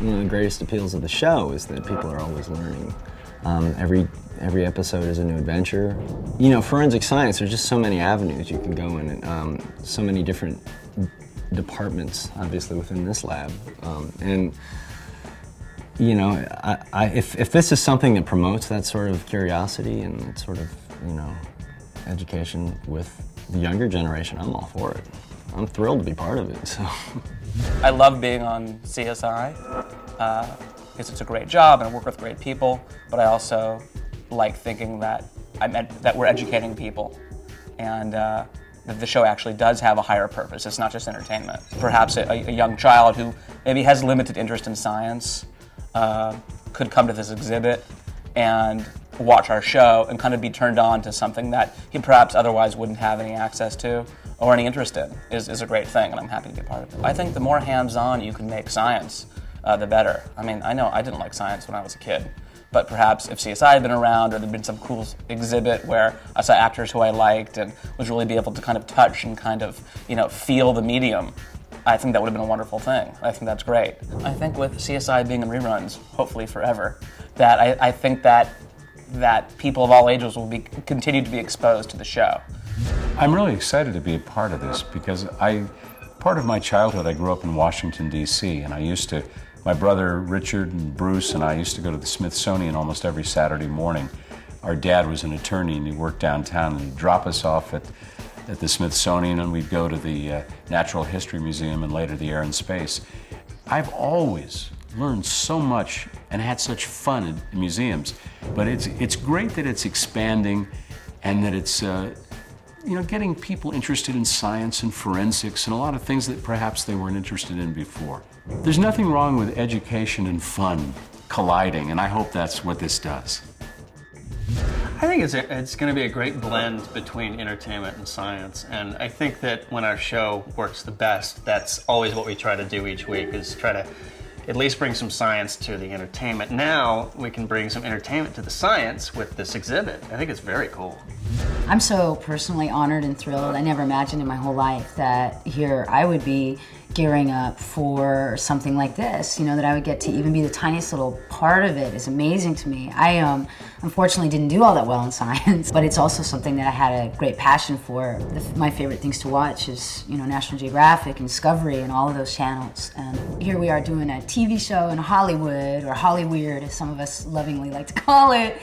one of the greatest appeals of the show is that people are always learning. Every episode is a new adventure. You know, forensic science, there's just so many avenues you can go in, and so many different departments, obviously, within this lab. And you know, if this is something that promotes that sort of curiosity and that sort of, you know, education with the younger generation, I'm all for it. I'm thrilled to be part of it. So. I love being on CSI because it's a great job and I work with great people, but I also like thinking that that we're educating people, and that the show actually does have a higher purpose. It's not just entertainment. Perhaps a young child who maybe has limited interest in science could come to this exhibit and watch our show and kind of be turned on to something that he perhaps otherwise wouldn't have any access to or any interest in is a great thing, and I'm happy to be part of it. I think the more hands-on you can make science, the better. I mean, I know I didn't like science when I was a kid, but perhaps if CSI had been around or there'd been some cool exhibit where I saw actors who I liked and was really be able to kind of touch and kind of, you know, feel the medium, I think that would have been a wonderful thing. I think that's great. I think with CSI being in reruns, hopefully forever, that I think that people of all ages will continue to be exposed to the show. I'm really excited to be a part of this because part of my childhood, I grew up in Washington, D.C., and my brother Richard and Bruce and I used to go to the Smithsonian almost every Saturday morning. Our dad was an attorney and he worked downtown, and he'd drop us off at the Smithsonian, and we'd go to the Natural History Museum and later the Air and Space. I've always learned so much and had such fun in museums, but it's great that it's expanding and that it's you know, getting people interested in science and forensics and a lot of things that perhaps they weren't interested in before. There's nothing wrong with education and fun colliding, and I hope that's what this does. I think it's going to be a great blend between entertainment and science, and I think that when our show works the best, that's always what we try to do each week, is try to at least bring some science to the entertainment. Now we can bring some entertainment to the science with this exhibit. I think it's very cool. I'm so personally honored and thrilled. I never imagined in my whole life that here I would be gearing up for something like this, you know, that I would get to even be the tiniest little part of it is amazing to me. I unfortunately didn't do all that well in science, but it's also something that I had a great passion for. My favorite things to watch is, you know, National Geographic and Discovery and all of those channels. And here we are doing a TV show in Hollywood, or Hollyweird as some of us lovingly like to call it.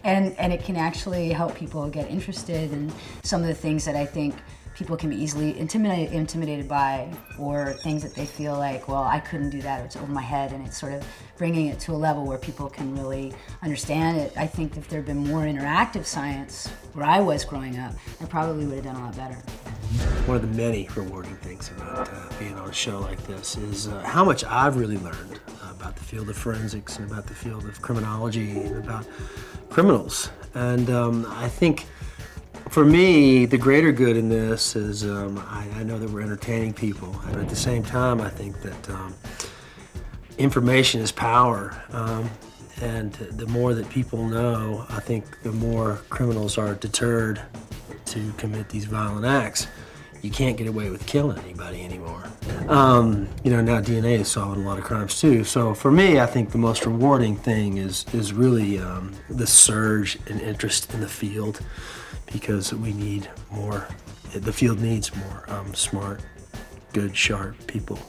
And it can actually help people get interested in some of the things that I think people can be easily intimidated by, or things that they feel like, well, I couldn't do that, or it's over my head, and it's sort of bringing it to a level where people can really understand it. I think if there had been more interactive science where I was growing up, I probably would have done a lot better. One of the many rewarding things about being on a show like this is how much I've really learned about the field of forensics and about the field of criminology and about criminals. And I think for me, the greater good in this is I know that we're entertaining people, and at the same time, I think that information is power, and the more that people know, I think the more criminals are deterred to commit these violent acts. You can't get away with killing anybody anymore. You know, now DNA is solving a lot of crimes too. So for me, I think the most rewarding thing is really the surge in interest in the field, because we need more, the field needs more smart, good, sharp people.